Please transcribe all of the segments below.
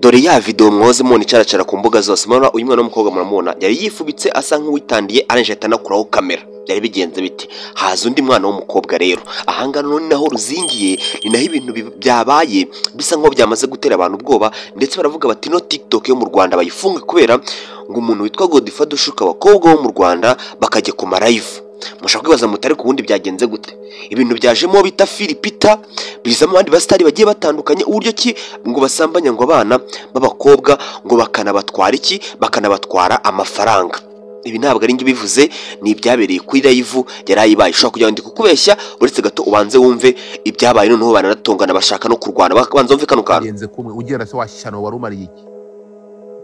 dore ya video mwoze mubona icaracara ku mbuga zose. Mwana uyu mwana w'umukobwa muramubona yari yifubitse asa nk'uwitandiye aranje atanakuraho kamera. Byari bigenze biti haza undi mwana w'umukobwa rero ahangana none naho ruzingiye ni naho ibintu byabaye bisa nko byamaze gutera abantu ubwoba, ndetse baravuga bati no TikTok yo mu Rwanda bayifunge kubera ngo umuntu witwa Godfather dushuka abakobwa bo mu Rwanda bakajya ku live. Mushaka kwibaza mutari ku bundi byagenze gute? Ibintu byajemo bita Philipita bizamo abandi bastari bagiye batandukanye uburyo ki ngo basambanya ngo abana b'abakobwa ngo bakanabatwara iki bakanabatwara amafaranga. Ibi ntabwo ari ngi bivuze ni ibyabereye kuri live yarayibaye. Ushaka kujya ndi kukubeshya uretse gato ubanze wumve ibyabaye noneho baranatongana bashaka no kurwana bakabanza wumve kano kantu. Yenze kumwe ugera se washyano warumariye iki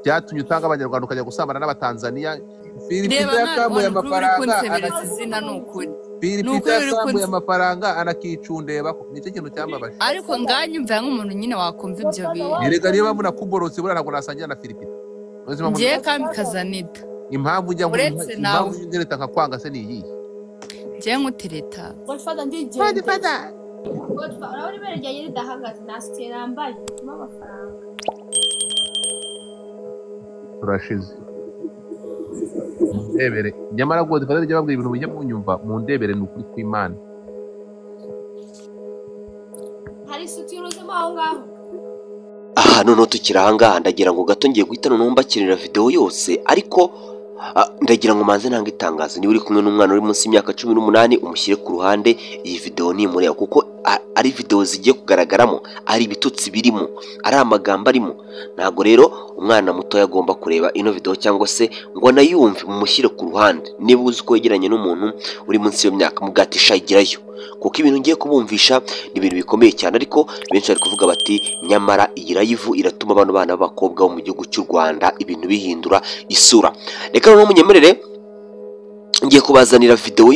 byatumye utanga abanyarwanda ukajya gusambana n'abatanzania. Philipita yakamuye amafaranga izina nukuri. Philipita yakamuye amafaranga anakicundeba nicyo kintu cyambabaje. Ariko nganyumva nk'umuntu nyine wakumva ibyo bintu. Erega niba muna kuborotse bura ntabwo nasangira na Philipita. Ngiye kandi kazanita. Impamvu ujya mu impamvu ngereta nkakwanga se ni iyi. Ngiye ngutereta. Godfather ndije. Godfather urabona ibereye yiri dahagaze nasiye nambaye kuma amafaranga. Turashize. Ndebere nyamara Godfather ryo babwiye ibintu bijye munyumva mu ndebere n'ukuri kw'Imana. Hari sutiro z'aho ngaho. Aha none tukiranga ndagira ngo gato ngiye guhita no mbakirira video yose ariko ndagira ngo manze nanga itangazo ni uri kumwe n'umwana uri munsi y'imyaka 18 umushyire ku ruhande. Iyi video ni muri kuko ari video zigiye kugaragaramo ari ibitutsi birimo ari amagambo arimo. Ntago rero umwana muto yagomba kureba ino video cyangwa se ngo nayumve mumushyire ku ruhande. Niba uzi ko yegeranye n'umuntu uri munsi y'imyaka mugatisha igirayo kuko ibintu ngiye kubumvisha ni ibintu bikomeye cyane. Ariko benshi bari kuvuga bati nyamara iyi live iratuma abantu bana b'abakobwa bo mu gihugu cy'u Rwanda ibintu bihindura isura. Reka no munyemerere ngiye kubazanira video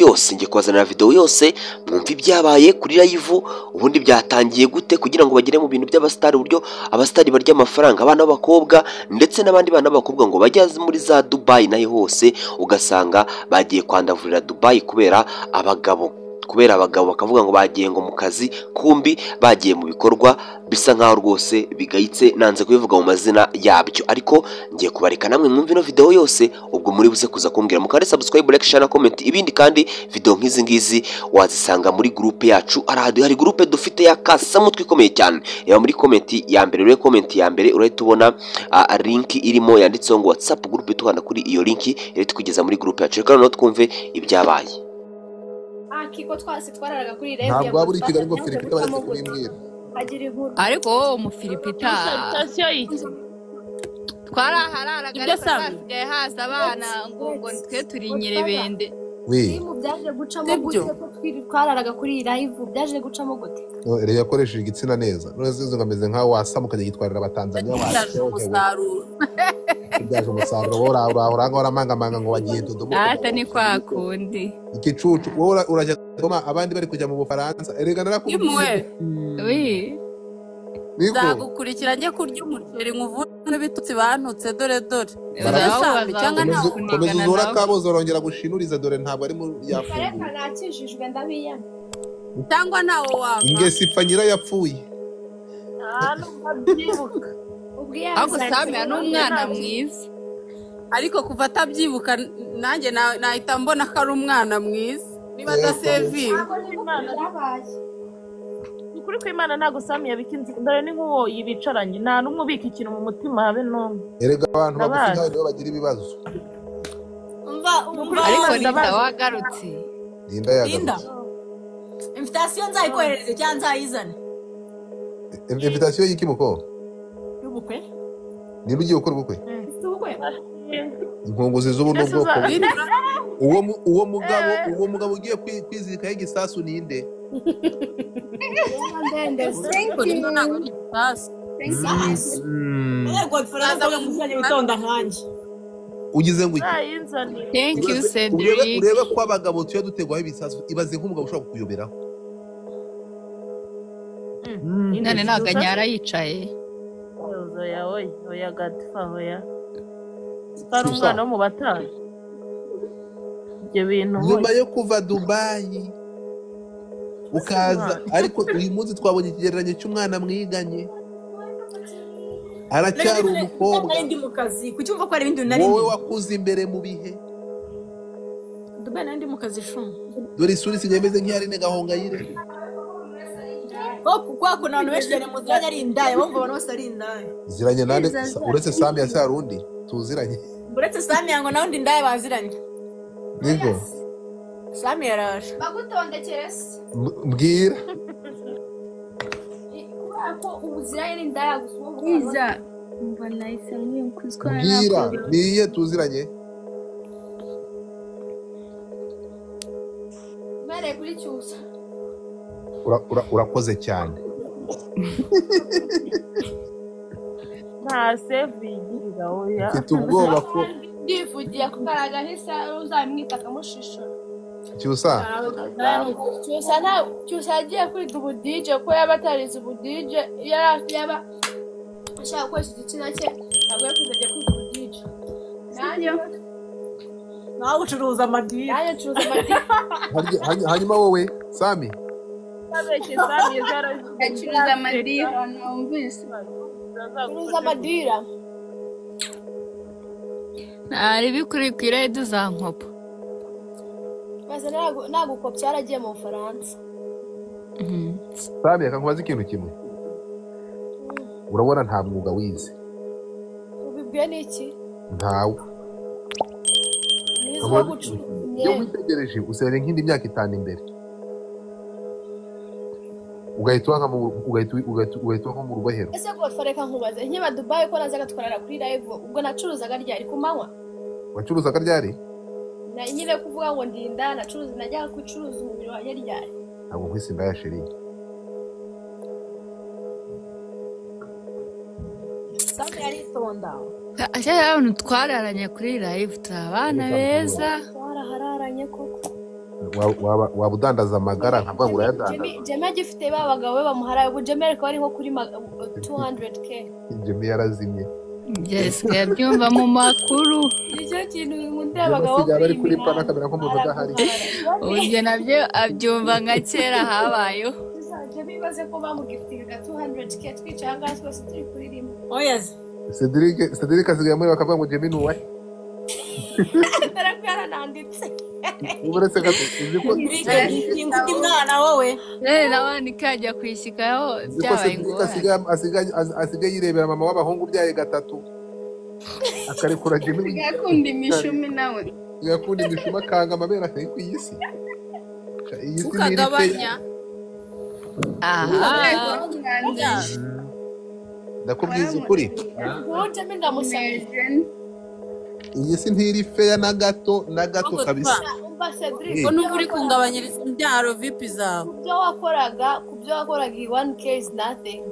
yose mwumva ibyabaye kuri live ubundi byatangiye gute kugira ngo bagire mu bintu by'abastari uburyo abastari barya amafaranga abana b'abakobwa ndetse n'abandi bana b'abakobwa ngo bajyaze muri za Dubai nayo hose ugasanga bagiye kwandavurira Dubai kubera abagabo bakavuga ngo bagiye ngo mu kazi kumbi bagiye mu bikorwa bisa nkaho rwose bigayitse nanze kubivuga mu mazina yabyo. Ariko ngiye kubareka namwe mwumve ino video yose ubwo muri buze kuza kumbwira mukare subscribe like share na comment. Ibindi kandi video nk'izi ngizi wazisanga muri groupe yacu hari groupe dufite ya Kasamu twikomeye cyane. Yaba muri comment ya mbere urahita ubona link irimo yanditseho ngo WhatsApp groupe tukanda kuri iyo link iri tukugeza muri groupe yacu. Reka no twumve ibyabaye. Kiko twase twararaga kuri live ntabwo waburi Kigali ngo Philipita baretse kubimbwira agira inkuru. Ariko wowe mu Philipita twarahararaga ariko haza abana ngo twe turi inyerebende. Mu byaje gucamo gute ko twararaga kuri live byaje gucamo gute? Rero yakoresheje igitsina neza none zizo ngameze nkaho wasamukanye gitwarira abatanzania wacu umusaruro. Byaje umusaruro uranga waramangamanga ngo wagiye Dodoma. Ata ni kwa kundi igicucu wowe urajya Dodoma abandi bari kujya mu Bufaransa. Erega narakubwiye nzagukurikira njye kurya umuceri nkuvune bitutsi bantutse dore cyangwa nta kunigana nawe kabozo rongera gushinuriza dore ntabwo ari mu yafunguye. Reka nakijijwe ndabiyana cyangwa nawo wava ingesi ipfa nyira yapfuye. Ako Samia n'umwana mwiza ariko kuva atabyibuka nanjye nahita mbona ko ari umwana mwiza niba adasevinga. Ukuri kw'Imana ntago Samia bikinze ndare ni nk'uwo yibicaranye nta numwe ubika ikintu mu mutima habe n'umwe. Erega abantu bagufite nibo bagira ibibazo. Ariko Linda wagarutse. Linda yagarutse. Invitation nzayikohereze cyangwa nzayizane. Invitation y'iki muko? Y'ubukwe? Ni ugiye gukora ubukwe? Ubukwe. Inkunguzi z'ubu n'ubwoko. Uwo mugabo ugiye kwizirikaho igisasu ninde? Ugize ngo thank you Cedric. Urebe ko abagabo tuya dutegwaho ibisasu ibaze nk'umugabo ushobora kukuyoberaho. None naganyara yicaye. Oya Godfather oya. Ari umwana wo mu batari. Ibyo bintu nyuma yo kuva Dubai ukaza ariko uyu munsi twabonye ikigereranyo cy'umwana mwiganye aracyari umukobwa ndi mu kazi kucyumva ko ari ibindi nari wowe wakuze imbere mu bihe Dubai nandi mu kazi shuma dore isuri sinyemeze nk'iyari Gahongayire kwa kuna abantu benshi cyane muziranye ari indaya bumva abantu bose ari indaya ziranye nande uretse Sami ya Sarundi tuziranye uretse Sami yango nawe ndi indaya baziranye niko Sami yaraje bagutondekere se mbwira ko ubuziranye n'indaya gusa iza umva nahise nk'ukuzwa mbwira niye tuziranye mere kuri cyusa urakoze cyane nta sevingi oya mfite ubwoba ko ndivugiye ko karaga hisa uzamwita akamushishora cyusa cyusa yagiye kwiga ubudije ko yaba atarize ubudije yaba ashaka gukoresha igitsina cye ntabwo yari kuzajya kwiga ubudije nawe ucuruza amadini nanjye ncuruza amadini hanyuma wowe Sami acuruza amadira numvise ncuruza amadira ntari bikuri ku iradiyo za nkopo maze nagukopya yaragiye mu Bufaransa Sami akankubaza ikintu kimwe urabona nta mwuga wize ubibwiye n'iki ntawe nizo wo gucuruza iyo witegereje usigaye nk'indi myaka 5 imbere ugahita nko mu rubohero ese ko fareka nkubaze nkiba Dubai ko nazaga twarara kuri live ubwo nacuruzaga ryari ku manywa wacuruzaga ryari na nyine kuvuga ngo ndinda nacuruza najyaga kucuruza umubiri wanjye ryari ntabwo nkwisimba ya sheri Sami yaritonda ashaka abantu twararanye kuri live turabana beza twarahararanye koko waba udandaza amagara nkavuga ngo urayadandaza Jemmy agifite babagabo be bamuharaye ubu Jemmy ariko ari nko kuri 200k Jemmy yarazimye Jessica yabyumva mu makuru nicyo kintu nkunda abagabo bari kuri pana kamera ko muvuga hari ubwo nabyo abyumva nka kera habayeho Jemmy baze ko bamugiftinga 200k twicaye ngaho twese turi kuri rimwe oyaze Cedric asigaye muri bakavuga ngo Jemmy nuwe tarakara nanditse uburetse gato uziko ndi mwana wowe nabandi kajya kwishyikaho byabaye ngorane asigaye yirebera mama w'abahungu byaye gatatu akarekura Jemmy yakunda imishumi nawe yakunda imishumi akanga amabera akari ku isi ukagabanya ndakubwiza ukuri uwo Jemmy ndamusabye iyi si ntiri feya na gato kabisa umva Cedric ko n'ubu uri kungabanyiriza imbyaro vipi zawe kubyo wakoraga 1k is nothing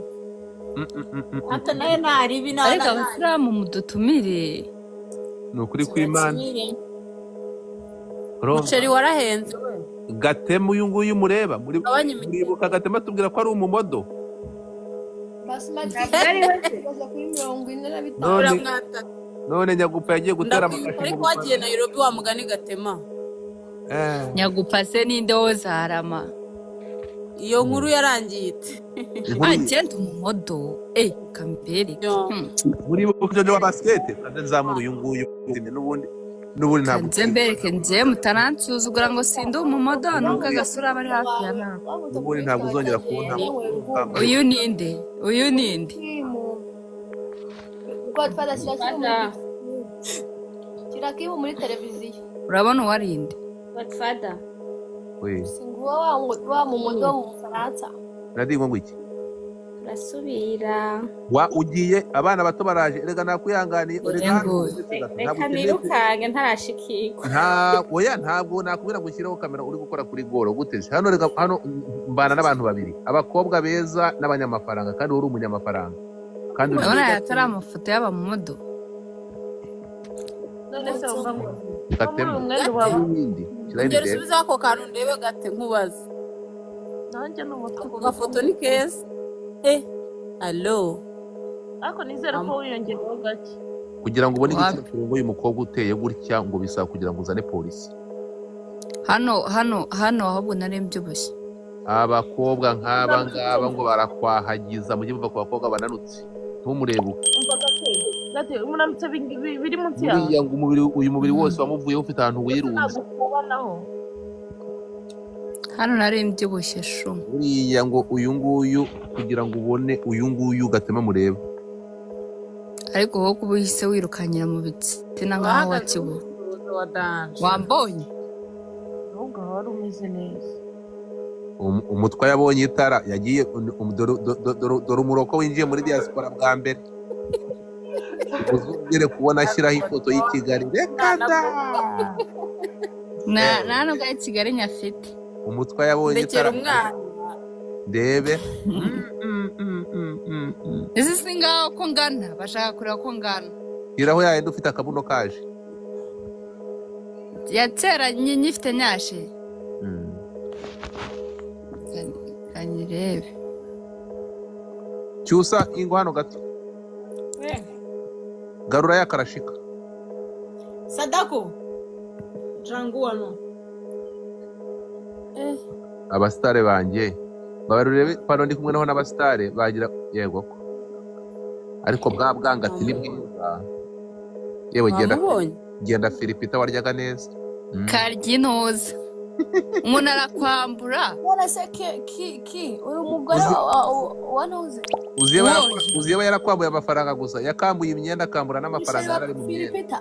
ata nayo ntaribi nawe ariko abasilamu mudutumire ni ukuri kw'Imana umuceri warahenze Gatema uyu nguyu mureba muribuka Gatema tubwira ko ari umumodo basmati kuri 45 none Nyagupa yagiye gutera amakashi ariko wagiye Nairobi wa mugani Gatema Nyagupa se ninde wo zarama iyo nkuru yarangite agenda umumodo kambere muribuka ibyo wa basket azamura uyu nguyu n'ubundi ntabwo nje mbereke nje mutaransuzugura ngo sinde umumodo nubwo agasura bari hafi ya nawe n'ubundi ntabwo uzongera kubona uyu ninde Godfather kirakimu muri televiziyo urabona uwarinde Godfather we singuwa wa mumodo mu Faransa nadi ngo iki rasubira ugiye abana bato baraje erega nakwihanganiye reka nirukange ntarashikirwa ntabwo nakubwira ngo ushyireho kamera uri gukora kuri goro guteze hano mbana n'abantu babiri abakobwa beza n'abanyamafaranga kandi uri umunyamafaranga kandi urabona yatari amafoto y'aba mu modo ngero subiza ako kantu ndebe Gate nkubaza nanjye n'umutwe ako gafoto ni keza allo ariko nizere ko wiyongereho gake kugira ngo ubone igitsina uyu mukobwa uteye gutya ngo bisaba kugira ngo uzane polisi hano ahubwo narembye ubushye abakobwa nk'aba ngaba ngo barakwahagiza mujye muva ku bakobwa bananutse ntumurebe gate umunamutse biri munsi yawe buriya ngo uyu mubiri wose wamuvuyeho ufite ahantu wirunze hano nari mbyibushye shu buriya ngo uyu nguyu kugira ngo ubone uyu nguyu gatema murebe ariko wowe kuba uhise wirukanyira mu bitsina nk'aho wakibura wambonye nubwo wari umeze neza umutwe yabonye itara yagiye dore umuroko winjiye muri diaspora bwa mbere uzongere kubona ashyiraho ifoto y'i Kigali reka da nta nubwo ari Kigali nyafite umutwe yabonye itara ndebe ese si ngaho ko ngana bashaka kureba ko ngana shyiraho yayindi ufite akabuno kaje ya kera nyifite nyashe kanyirebe cyusa ingo hano gato garura yakarashika Sadako jangu wano abasitare banjye babarurebe pano ndi kumwe naho n'abasitare bagira yego ko ariko bwa bwangati ni bwiza yewe genda Filipita waryaga neza karyi ntuza umuntu arakwambura warase ki uri umugore wanuze uziye yarakwambuye amafaranga gusa yakambuye imyenda akambura n'amafaranga yari mu myenda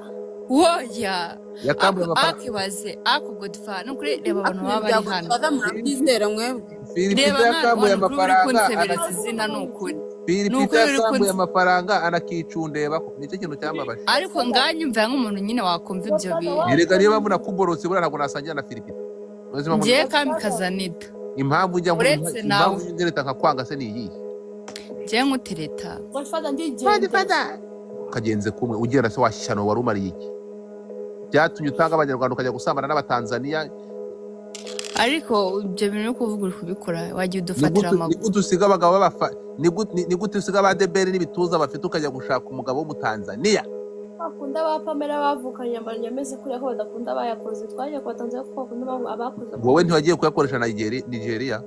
woya yakambuye amafaranga akibaze ako Godfather nukuri reba abantu baba bari hano murabyizera mwebwe Filipita yakambuye amafaranga izina nukuri Filipita yakambuye amafaranga anakicundeba nicyo kintu cyambabaje ariko nganyumva nk'umuntu nyine wakumva ibyo bintu yerega niba mbona kuborotse bura ntabwo nasangira na Filipita ngiye kamikazanita impamvu ujya impamvu y'ingereta nkakwanga se ni iyi ngiye nkutereta Godfather ndigende kagenze kumwe ugenda se washyano wari umariye iki byatumye utanga abanyarwanda ukajya gusambana n'abatanzania ariko ibyo bintu kuvuga uri kubikora wagiye udufatira amaguru nigute usiga abagabo nigute usiga abadeberi n'ibituza bafite ukajya gushaka umugabo w'umutanzania bakunda ba Pamela bavukanye amanya ameze kuriya ko badakunda bayakoze twagiye kwa Tanzania kuko bakunda abakoze wowe ntiwagiye kuyakoresha Nigeria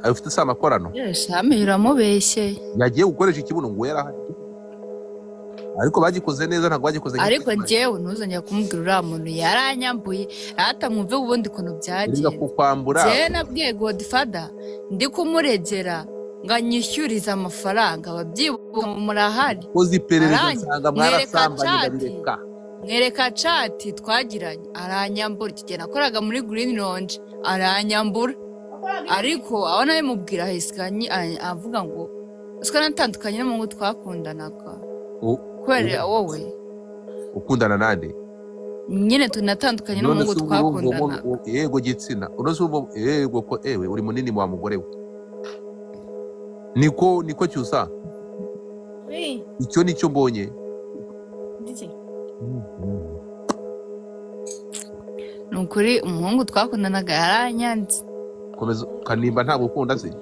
afite se amakorano shame uramubeshye yagiye gukoresha ikibuno ngo yarahari ariko bagikoze neza ntabwo bagikoze ariko njyewe ntuzongera kumubwira uriya muntu yaranyambuye atamwumve ubundi kuntu byagiye njyewe nabwiye Godfather ndi kumuregera ngo anyishyurize amafaranga ababyibuka murahari koze iperereza nsanga mwarasambanye bireka mwereka chat twagiranye aranyambura igihe nakoraga muri Green Lounge aranyambura ariko aho nawe mubwira hisikanye avuga ngo usiko natandukanye n'umuntu twakundanaga kubera wowe ukundana nande nyine tunatandukanye n'umuntu twakundana yego gitsina unoze ubu yego ko ewe uri munini wa mugore we niko cyusa icyo nicyo mbonye nukuri umuhungu twakundanaga yaranyanze komeza Kanimba ntabwo ukunda se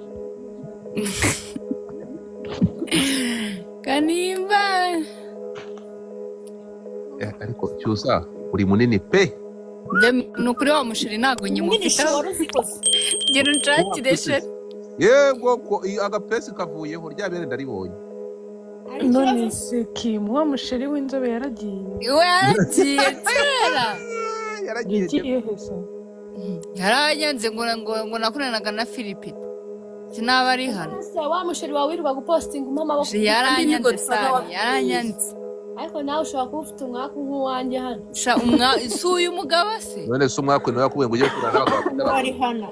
Kanimba ariko cyusa uri munini pe nukuri wa mushiri ntabwo nyimufitaho ngero nshakire yego ko agapesi kavuyeho rya bere ndaribonye none se Kim wa mushiri w'inzobe yaragiye kera yagiye hese yaranyanze ngo nakunanaga na Filipita sinaba ari hano wa mushiri wawe wirirwa gupostinga amaboko yaranyanze cyane yaranyanze ariko nawe ushobora kuba ufite umwaka nk'uwanjye hano si uyu mugabo se none se umwaka niwe yakubwiye ngo ujye kurana n'abagabo bari hano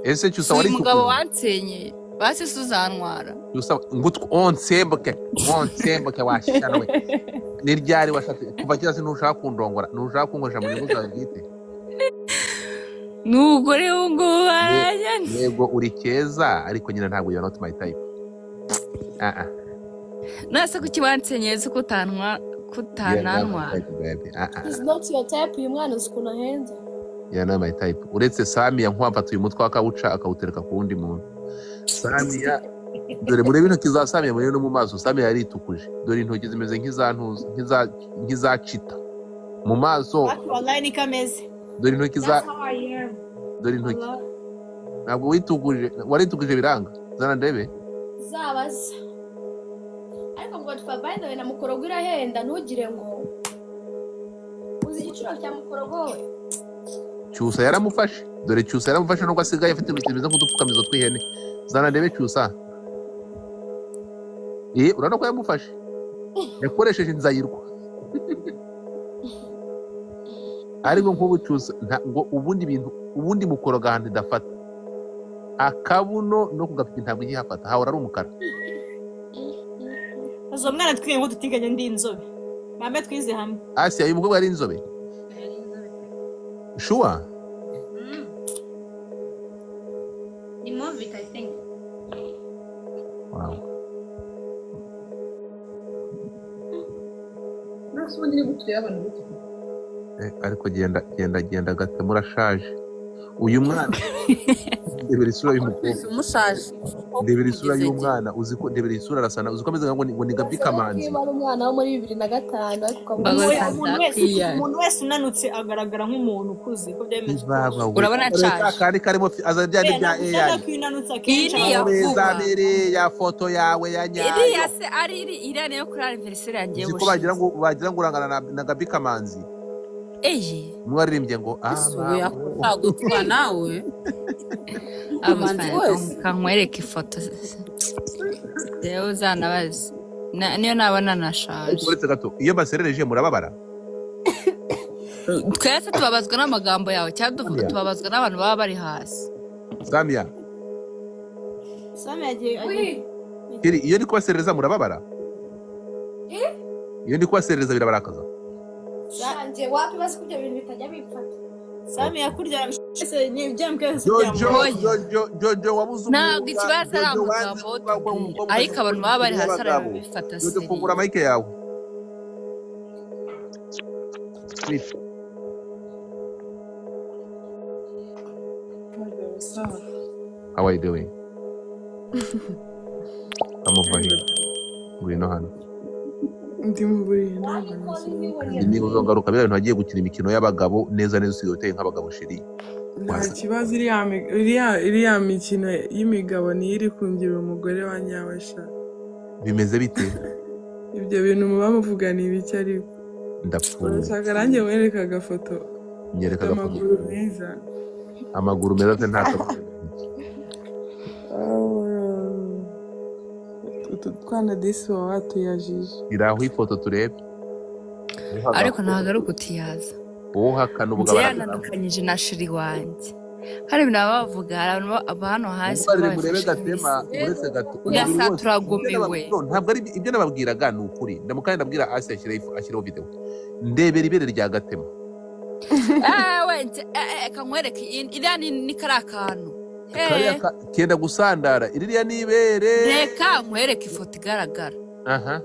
ese cyusa wari umugabo wansenyeye basi suzantwara cyusa ngutwo onsembuke washanwe ni ryari washatse kuva kera se ntushaka kundongora ntushaka kunkoresha mu nyungu zawe bwite nugore ngo aranyane yego uri keza ariko nyina ntabwo you not my type nase kuki wansenyeye se kutananwa is not your type uyu mwana uzikuna henze ya not my type uretse Samia nkwamfata uyu mutwe akawuca akawutereka ku wundi muntu Samia dore murebe intoki za Samia murebe no mu maso Samia yaritukuje dore intoki zimeze nk'izacita mu maso wallahi ni kameze dore intoki ntabwo witukuje waritukuje biranga zana ndebe zabaza ariko ngo twabaye nawe na mukorogo irahenda ntugire ngo uzi igiciro cya mukorogo we Cyusa yaramufashe dore Cyusa yaramufashe nubwo asigaye afite ibintu bimeze nk'udupfukamizo tw'ihene zana ndebe Cyusa urabona ko yamufashe yakoresheje inzayirwa ariko nk'ubu Cyusa ngo ubundi mukoroga handi dafata akabuno no kugafite ntabwo igihafata hahora ari umukara azo mwana twiye ngo tutiganye ndi inzobe bambe twize hamwe Asia uyu mukobwa ari inzobe sure ni movie I think wow nasubundi ni gutuye abantu b'iki ariko genda gate murashaje uyu mwana ndebera isura y'umukobwa umushaje ndebera isura y'umwana uzi ko ndebera isura arasana uzi ko ameze ngo ni Gaby Kamanzi ari umwana wo muri 2005 ariko umuntu wese unanutse agaragara nk'umuntu ukuze ko byemeze urabona cyane kandi karimo azabyandi bya AI iyi ya foto yawe ya nyayo iriya se ari iriya niyo kuri anniversary yanjye uzi ko bagira ngo urangana na Gaby Kamanzi mwaririmbye ngo gutwa nawe amanzi kankwereka ifoto rero uzanabaze niyo nabona nashaje uretse gato iyo baserereje murababara twese tubabazwa n'amagambo yawe cyangwa tubabazwa n'abantu baba bari hasi Samia agiye iyo ndi kubaserereza murababara iyo ndi kubaserereza birabarakaza Sanje wapi basi kujya ibintu bitajya bipfata Sami yakurya ese ni byambwe Jojo wabuze ntabwo ikibazo ari amagambo ariko abantu baba bari hasi arabifata se fungura mic yawe How are you doing? I'm over here. Ngwino hano. Ndi muburiye ntabwo niba uzongaruka bya bintu hagiye gukina imikino y'abagabo neza usigaye uteye nk'abagabo sheri nta kibazo iriya mikino y'imigabo niyo iri kungira umugore wa nyawasha bimeze bite ibyo bintu muba muvugana ibiki ariko ndapfuye urashaka nanjye mwereka agafoto nyereka agafoto amaguru meza amaguru meza se nta kabuza twana disi wa watuyajije iraho ifoto turebe ariko ntabwo ari ukutiyaza uhakana ubugabo yanandukanyije na shiri wanjye hari ibintu baba bavuga abantu hano hasi murebe gatema uretse gato ugasa turagumiwe ntabwo ari ibyo nababwiraga ni ukuri ndamukanye ndabwira Asia ashyiraho video ndebera ibere rya gatema kankwereke iriya ni kariya kantu kenda gusandara iriya nibere reka nkwereke ifoto igaragara aha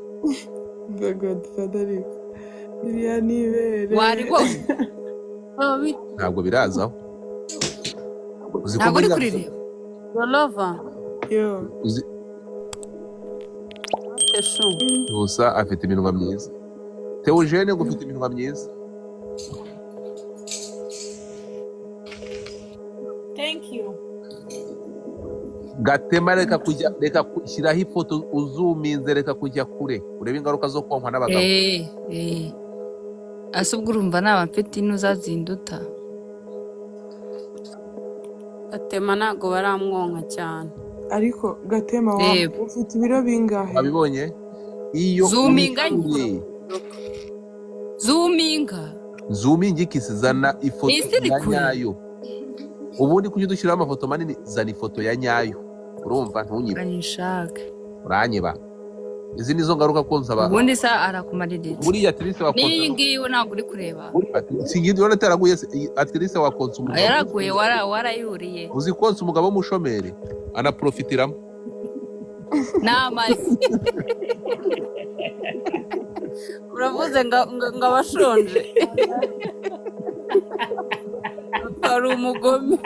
the godfather ariko iriya nibere waribonye ntabwo birazaho ntabwo uri kurireba Rolova yo gusa afite iminwa myiza Theogene ngo ufite iminwa myiza thank you gatema reka shyiraho ifoto uzuminze reka kujya kure urebe ingaruka zo konkwa n'abagabo ase ubwo urumva naba mfite inuzazinduta Gatema ntabwo baramwonka cyane ariko Gatema ufite ibiro bingahe wabibonye iyo zoominga ikisizana ifoto ya nyayo ubundi kujya dushyiraho amafoto manini zana ifoto ya nyayo urumva ntunyibe uranyiba izi nizo ngaruka konsa abantu ubundi sa arakumaririza buriya Atrice wakonsa niyi ngiyi ntabwo uri kureba singindi urabona teraguye Atrice wakonsa umugabo yaraguye warayuriye uzi konsa umugabo w'umushomeri anaprofitiramo n'amazi uravuze ngo abashonje ari umugome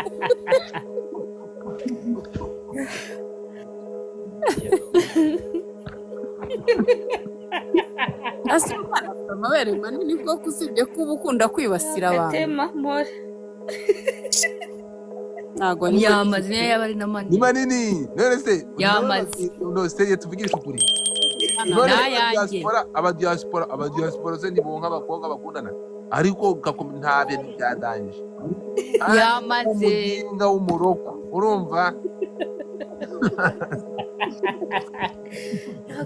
asa amabere manini koko usibye kuba ukunda kwibasira abantu Gatema more ntago ni yamaze niyo yaba ari na ni manini manini none se yamaze no se tuvugisha ukuri hano none n'ayanjye abadiaspora se nibonka abakobwa bakundana ariko nta bintu byadanje yamaze umuginga w'umuroko urumva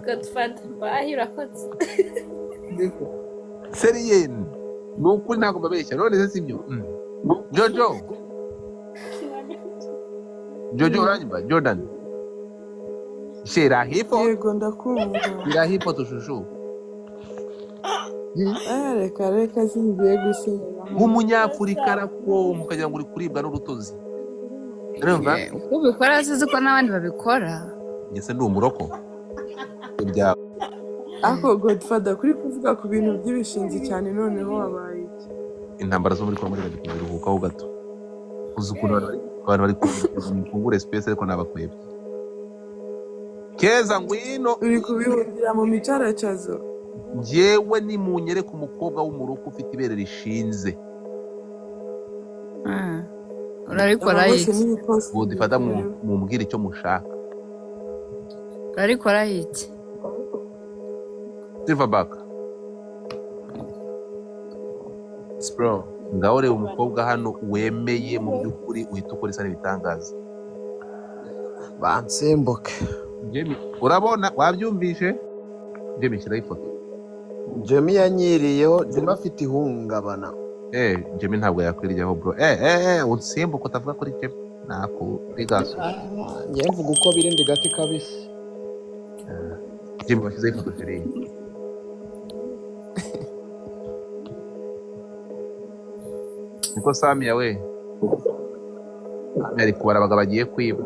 Godfather bahi urakoze. seriyeni ni ukuri ntabwo mbabeshya none se sibyo Jojo uranyumva Jordan shira hipo yego ndakumva shira hipo tushushu reka singiye gusenyera nk'umunyafurika arako mukagira ngo uri kuribwa n'urutozi urumva uko ubikora sizi ko n'abandi babikora ngese ndi umuroko ibya ako Godfather kuri kuvuga ku bintu by'ibishinzi cyane noneho wabaye iki intambara zo muri Kongo bagikora biruhukaho gato uzukura abantu bari kugura space ariko nabakwebye keza ngwino uri kubihundira mu micaracazo njyewe ni munyere ku mukobwa w'umuroko ufite ibere rishinze urabikora iki budifata mumbwira icyo mushaka urabikora iki Silverback Spro ngaho reba umukobwa hano wemeye mu by'ukuri uhita ukora isa n'ibitangaza bansimbuke Jimmy urabona wabyumvishe Jimmy shyiraho ifoto Jimmy yanyiriyeho Jimmy afite ihungabana Jimmy ntabwo yakwiriyeho bro unsimbuka utavuga kuri Jimmy nako bigaso njye mvuga uko biri ndi gati kabisi Jimmy bashyizeho ifoto seriye niko Sami yawe ari kubara abagabo bagiye kwiba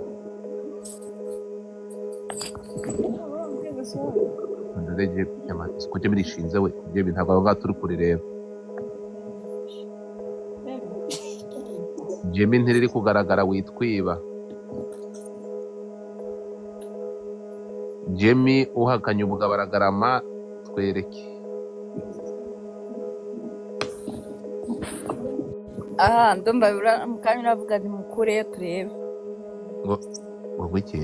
ndege ko Jimmy rishinze we Jimmy ntabwo aba turi kurireba Jimmy ntiriri kugaragara witwiba Jimmy uhakanye ubugabo aragarama twereke ndumva mu kanya uravuga ni mukure turebe ngo iki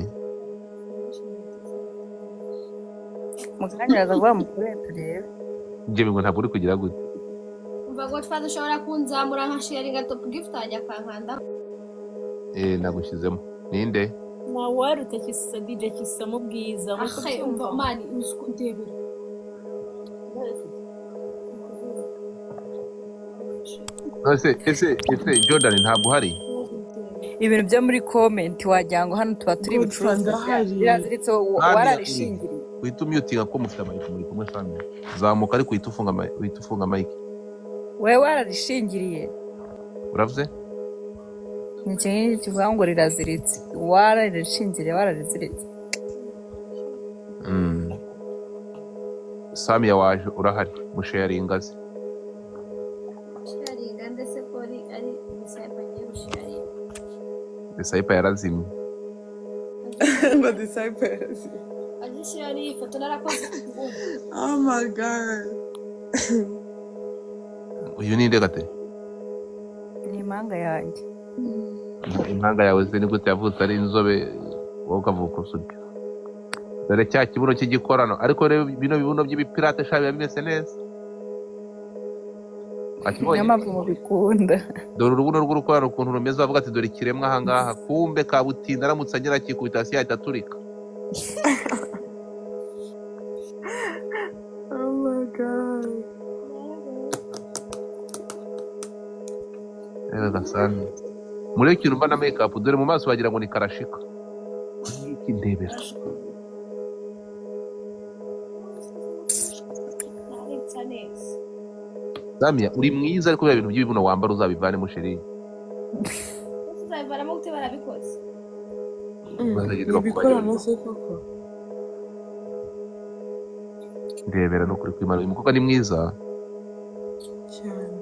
mu kanya uraza kuvuga mukure turebe Jimmy ngo ntabwo uri kugira gute Umva Godfather ushobora kunzamura nka sharing top gift ajya kankanda. nagushyizemo ninde na warute kisa DJ kisa mu bwiza Umva mani uskundebera. ese Jordan ntabwo hari ibintu byo muri comment wagira ngo hano tuba turi bicuruza biraziritse wararishingiriye uhita umyutinga ko mufite amayike muri kumwe Sami zamuka ariko uhita ufunga amayike wewe wararishingiriye uravuze ni ikintu kivuga ngo riraziritse wararishingiriye warariziritse Sami yawaje urahari musharinga se Sharinga ndetse ko ari disciple agiye gusharinga. Disciple yarazimye ngo disciples Agishira ari ifoto narakoze. oh my god uyu ni ndegate ni impanga yanjye impanga yawe se ni gute yavutse ari inzobe wowe ukavuka usubye dore cya kibuno cy'igikorano ariko rero bino bibuno by'ibipirate sha biba bimeze neza niyo mpamvu mubikunda dore urubuno rw'urukorano ukuntu rumeze bavuga ati dore ikiremwa ahangaha kumbe kabutinda aramutse agera akikubita hasi yahita aturika oh my god gasani mureke urumva na make up dore mu maso wagira ngo ni karashika iki ndebera Samia uri mwiza ariko bya bintu by'ibibuno wambara uzabivane musheri Uzabivaramo gute barabikoze ibikorano se koko ndebera no kuri kwimana uyu mukobwa ni mwiza cyane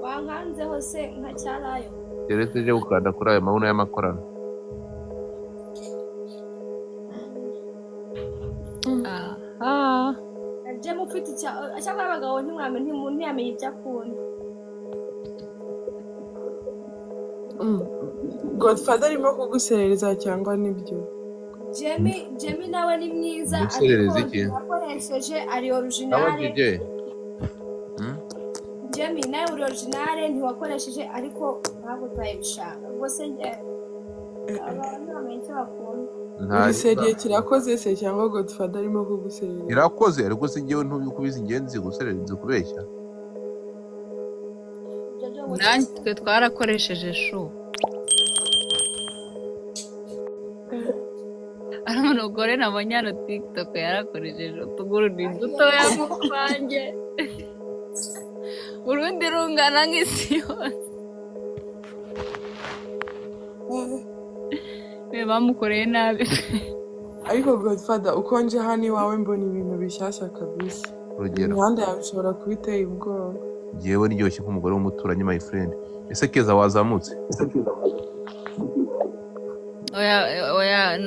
wankanzeho se nka cyarayo Terese je gukanda kuri ayo mabuno y'amakorano aje mufite cyangwa abagabo ntiyamenye ibyo akunda Godfather arimo kuguserereza cyangwa nibyo? Jemmy nawe ni mwiza Umusererezi ariko iki? yakoresheje ari Nawe originale. DJ. Jemmy nawe uri originale ntiwakoresheje ariko ntabwo twayibishaka. Ubwo se abantu bamenye icyo bakunda. Igiseriye kirakoze se cyangwa Godfather arimo kuguserereza? Irakoze ariko si njyewe ntubikubiza ingenzi guserereza kubeshya. natwe twarakoresheje shu ari umugore nabonye hano TikTok yarakoresheje utuguru ni dutoya nk'utwanjye urundi rungana nk'isi yose bamukoreye nabi. Ariko Godfather ukonje hano iwawe mbona ibintu bishyashya kabisa. Urugero imihanda yawe ishobora kuba iteye ubwoba. Njyewe niryoshye nk'umugore w'umuturanyi my friend. Ese Keza wazamutse? oya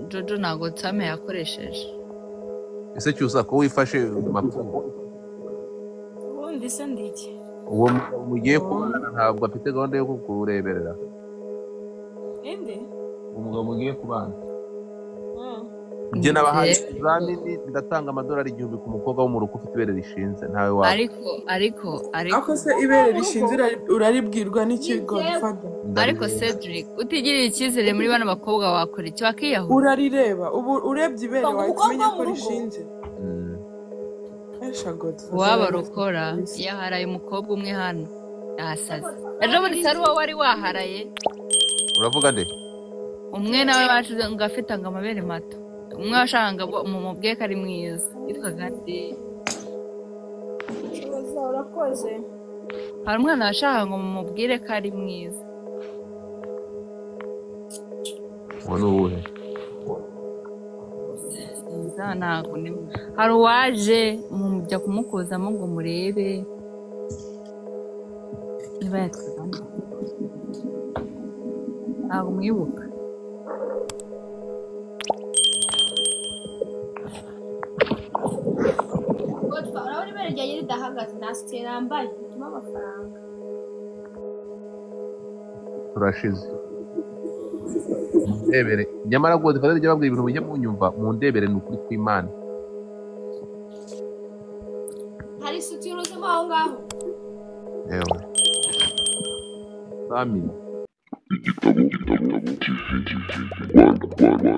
Jojo ntabwo Tsame yakoresheje. Ese Cyusa ko wifashe mapfungo? ubundi se ndiki Uwo mugiye kubana ntabwo afite gahunda yo kukureberera. ende Umugabo mugiye kubana. Njye nabahaye examini ndatanga amadolari 1000 ku mukobwa wo mu rugo ufite ibere rishinze ntawe wa. Ariko se ibere rishinze uraribwirwa n'iki Godfather? Ariko Cedric utigirira icyizere muri bana bakobwa wakora icyo bakiyahura. Urarireba ubu urebye ibere wahita ko rishinze. Esha Godfather. Waba rukora yaharaye umukobwa umwe hano yasaze. Ejo muri saruwa wari waharaye. Uravuga nde? Umwe nawe bacuze ngo afite amabere mato. Umwe washanga mu mubweka ari mwiza yitwa Gadi. Urakoze. Hari umwana washaka ngo mumubwire ko ari mwiza. Wowe uwuhe? Ntabwo ni hari uwaje mujya kumukozamo ngo murebe niba yatwaga ntabwo mwibuka. Urabona ibere ryanjye ridahagaze nasitse nambaye bituma amafaranga. Turashize. Mundebere. Nyamara Godfather ajya babwira ibintu bijye munyumva mundebere n'ukuri kw'Imana. Hari suti uruzemo aho ngaho. Ewe. Sami. Igitabo TV Rwanda.